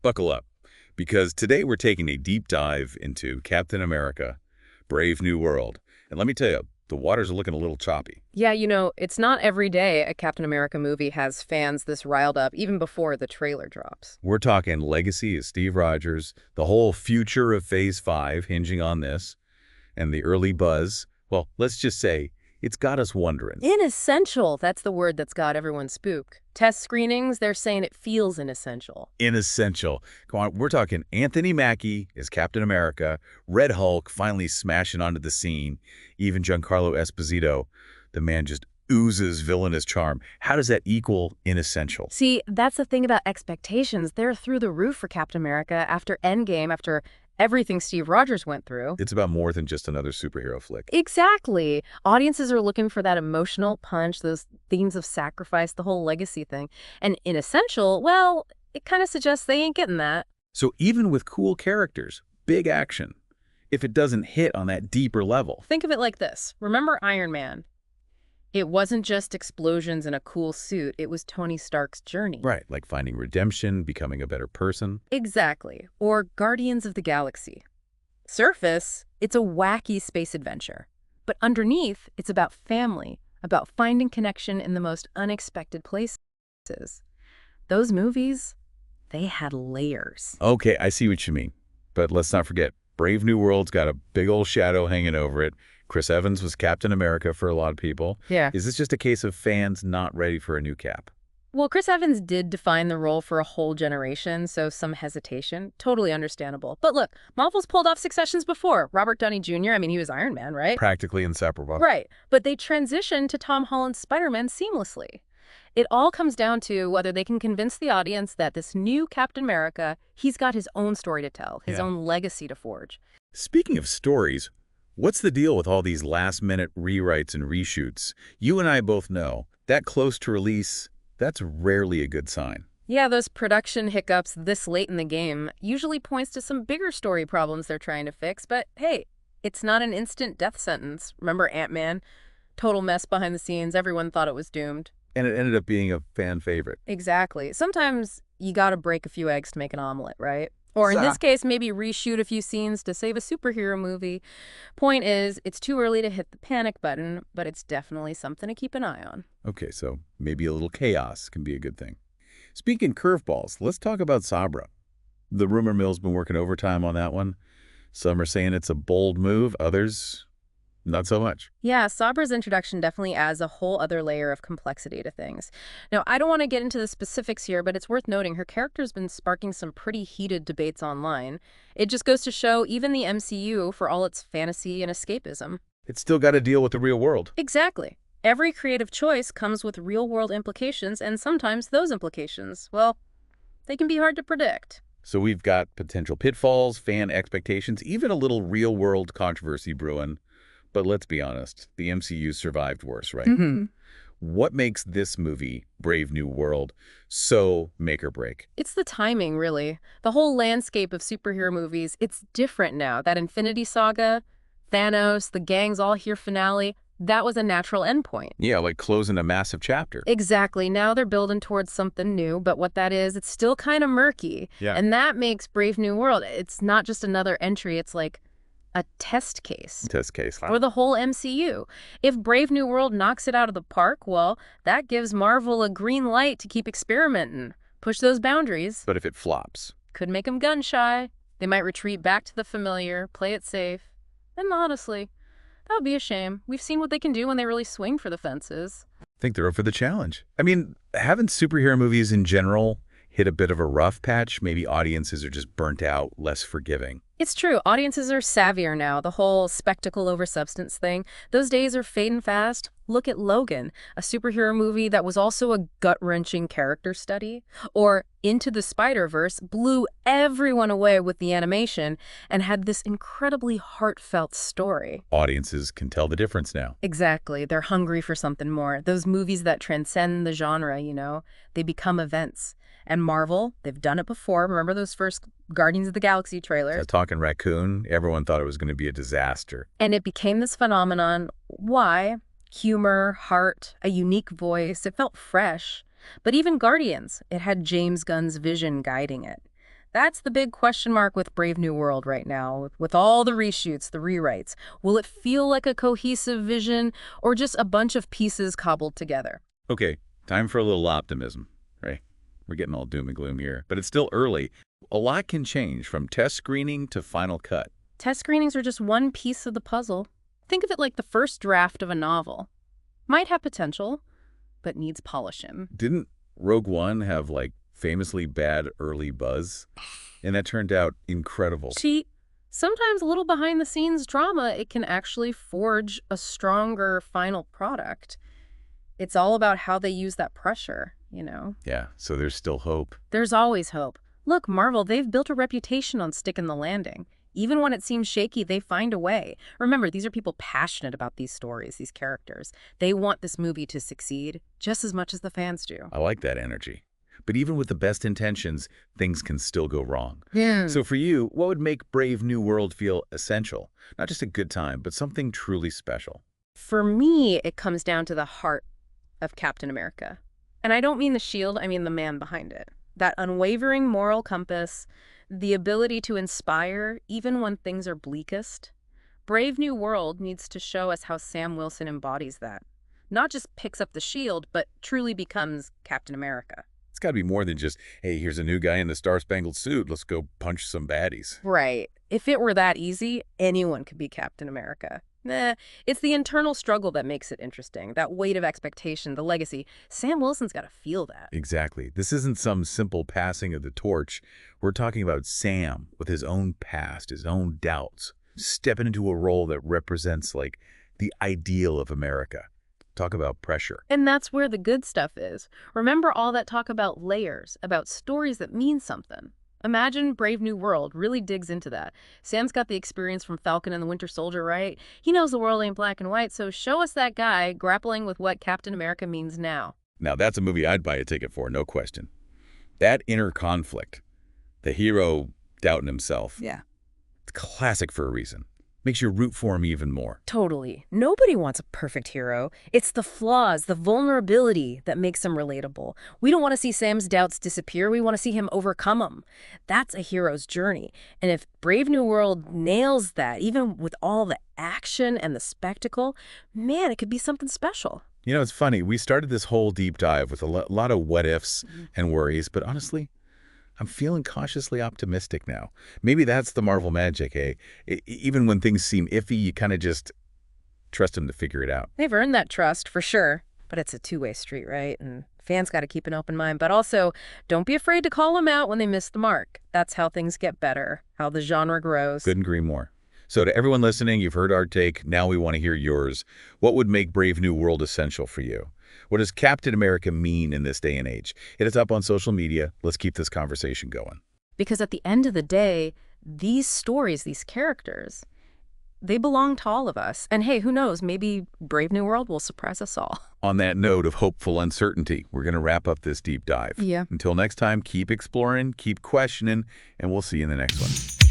Buckle up, because today we're taking a deep dive into Captain America, Brave New World. And let me tell you, the waters are looking a little choppy. Yeah, it's not every day a Captain America movie has fans this riled up, even before the trailer drops. We're talking legacy of Steve Rogers, the whole future of Phase 5 hinging on this, and the early buzz. Well, let's just say it's got us wondering. Inessential, that's the word that's got everyone spooked. Test screenings, they're saying it feels inessential. Inessential. Come on, we're talking Anthony Mackie as Captain America, Red Hulk finally smashing onto the scene, even Giancarlo Esposito, the man just oozes villainous charm. How does that equal inessential? See, that's the thing about expectations. They're through the roof for Captain America after Endgame, after everything Steve Rogers went through. It's about more than just another superhero flick. Exactly. Audiences are looking for that emotional punch, those themes of sacrifice, the whole legacy thing. And inessential, well, it kind of suggests they ain't getting that. So even with cool characters, big action, if it doesn't hit on that deeper level. Think of it like this. Remember Iron Man? It wasn't just explosions in a cool suit. It was Tony Stark's journey. Right, like finding redemption, becoming a better person. Exactly. Or Guardians of the Galaxy. Surface, it's a wacky space adventure. But underneath, it's about family, about finding connection in the most unexpected places. Those movies, they had layers. Okay, I see what you mean. But let's not forget, Brave New World's got a big old shadow hanging over it. Chris Evans was Captain America for a lot of people. Yeah. Is this just a case of fans not ready for a new Cap? Well, Chris Evans did define the role for a whole generation, so some hesitation. Totally understandable. But look, Marvel's pulled off successions before. Robert Downey Jr., I mean, he was Iron Man, right? Practically inseparable. Right. But they transitioned to Tom Holland's Spider-Man seamlessly. It all comes down to whether they can convince the audience that this new Captain America, he's got his own story to tell, his own legacy to forge. Speaking of stories, what's the deal with all these last-minute rewrites and reshoots? You and I both know that close to release, that's rarely a good sign. Yeah, those production hiccups this late in the game usually points to some bigger story problems they're trying to fix, but hey, it's not an instant death sentence. Remember Ant-Man? Total mess behind the scenes, everyone thought it was doomed. And it ended up being a fan favorite. Exactly. Sometimes you gotta break a few eggs to make an omelet, right? Or in this case, maybe reshoot a few scenes to save a superhero movie. Point is, it's too early to hit the panic button, but it's definitely something to keep an eye on. Okay, so maybe a little chaos can be a good thing. Speaking curveballs, let's talk about Sabra. The rumor mill's been working overtime on that one. Some are saying it's a bold move, others not so much. Yeah, Sabra's introduction definitely adds a whole other layer of complexity to things. Now, I don't want to get into the specifics here, but it's worth noting her character's been sparking some pretty heated debates online. It just goes to show even the MCU, for all its fantasy and escapism. It's still got to deal with the real world. Exactly. Every creative choice comes with real-world implications, and sometimes those implications, well, they can be hard to predict. So we've got potential pitfalls, fan expectations, even a little real-world controversy brewing. But let's be honest, the MCU survived worse, right? Mm-hmm. What makes this movie, Brave New World, so make or break? It's the timing, really. The whole landscape of superhero movies, it's different now. That Infinity Saga, Thanos, the gang's all here finale, that was a natural endpoint. Yeah, like closing a massive chapter. Exactly. Now they're building towards something new, but what that is, it's still kind of murky. Yeah. And that makes Brave New World, it's not just another entry, it's like a test case. Test case. For the whole MCU. If Brave New World knocks it out of the park, well, that gives Marvel a green light to keep experimenting, push those boundaries. But if it flops? Could make them gun-shy. They might retreat back to the familiar, play it safe. And honestly, that would be a shame. We've seen what they can do when they really swing for the fences. I think they're up for the challenge. I mean, haven't superhero movies in general hit a bit of a rough patch? Maybe audiences are just burnt out, less forgiving. It's true. Audiences are savvier now. The whole spectacle over substance thing, those days are fading fast. Look at Logan, a superhero movie that was also a gut-wrenching character study. Or Into the Spider-Verse blew everyone away with the animation and had this incredibly heartfelt story. Audiences can tell the difference now. Exactly. They're hungry for something more. Those movies that transcend the genre, they become events. And Marvel, they've done it before. Remember those first Guardians of the Galaxy trailers? That talking raccoon, everyone thought it was going to be a disaster. And it became this phenomenon. Why? Humor, heart, a unique voice. It felt fresh. But even Guardians, it had James Gunn's vision guiding it. That's the big question mark with Brave New World right now, with all the reshoots, the rewrites. Will it feel like a cohesive vision or just a bunch of pieces cobbled together? Okay, time for a little optimism, right? We're getting all doom and gloom here, but it's still early. A lot can change from test screening to final cut. Test screenings are just one piece of the puzzle. Think of it like the first draft of a novel. Might have potential, but needs polishing. Didn't Rogue One have, like, famously bad early buzz? And that turned out incredible. See, sometimes a little behind-the-scenes drama, it can actually forge a stronger final product. It's all about how they use that pressure, you know? Yeah, so there's still hope. There's always hope. Look, Marvel, they've built a reputation on sticking the landing. Even when it seems shaky, they find a way. Remember, these are people passionate about these stories, these characters. They want this movie to succeed just as much as the fans do. I like that energy. But even with the best intentions, things can still go wrong. Yeah. So for you, what would make Brave New World feel essential? Not just a good time, but something truly special. For me, it comes down to the heart of Captain America. And I don't mean the shield, I mean the man behind it. That unwavering moral compass, the ability to inspire even when things are bleakest. Brave New World needs to show us how Sam Wilson embodies that. Not just picks up the shield, but truly becomes Captain America. It's got to be more than just, hey, here's a new guy in the Star-Spangled Suit. Let's go punch some baddies. Right. If it were that easy, anyone could be Captain America. Nah, it's the internal struggle that makes it interesting. That weight of expectation, the legacy. Sam Wilson's got to feel that. Exactly. This isn't some simple passing of the torch. We're talking about Sam with his own past, his own doubts, stepping into a role that represents, like, the ideal of America. Talk about pressure. And that's where the good stuff is. Remember all that talk about layers, about stories that mean something. Imagine Brave New World really digs into that. Sam's got the experience from Falcon and the Winter Soldier, right? He knows the world ain't black and white, so show us that guy grappling with what Captain America means now. Now, that's a movie I'd buy a ticket for, no question. That inner conflict, the hero doubting himself, Yeah. it's classic for a reason. Makes you root for him even more. Totally. Nobody wants a perfect hero. It's the flaws, the vulnerability that makes him relatable. We don't want to see Sam's doubts disappear. We want to see him overcome them. That's a hero's journey. And if Brave New World nails that, even with all the action and the spectacle, man, it could be something special. You know, it's funny. We started this whole deep dive with a lot of what-ifs and worries, but honestly, I'm feeling cautiously optimistic now. Maybe that's the Marvel magic, eh? Even when things seem iffy, you kind of just trust them to figure it out. They've earned that trust, for sure. But it's a two-way street, right? And fans got to keep an open mind. But also, don't be afraid to call them out when they miss the mark. That's how things get better, how the genre grows. Couldn't agree more. So to everyone listening, you've heard our take. Now we want to hear yours. What would make Brave New World essential for you? What does Captain America mean in this day and age? Hit us up on social media. Let's keep this conversation going. Because at the end of the day, these stories, these characters, they belong to all of us. And hey, who knows, maybe Brave New World will surprise us all. On that note of hopeful uncertainty, we're going to wrap up this deep dive. Yeah. Until next time, keep exploring, keep questioning, and we'll see you in the next one.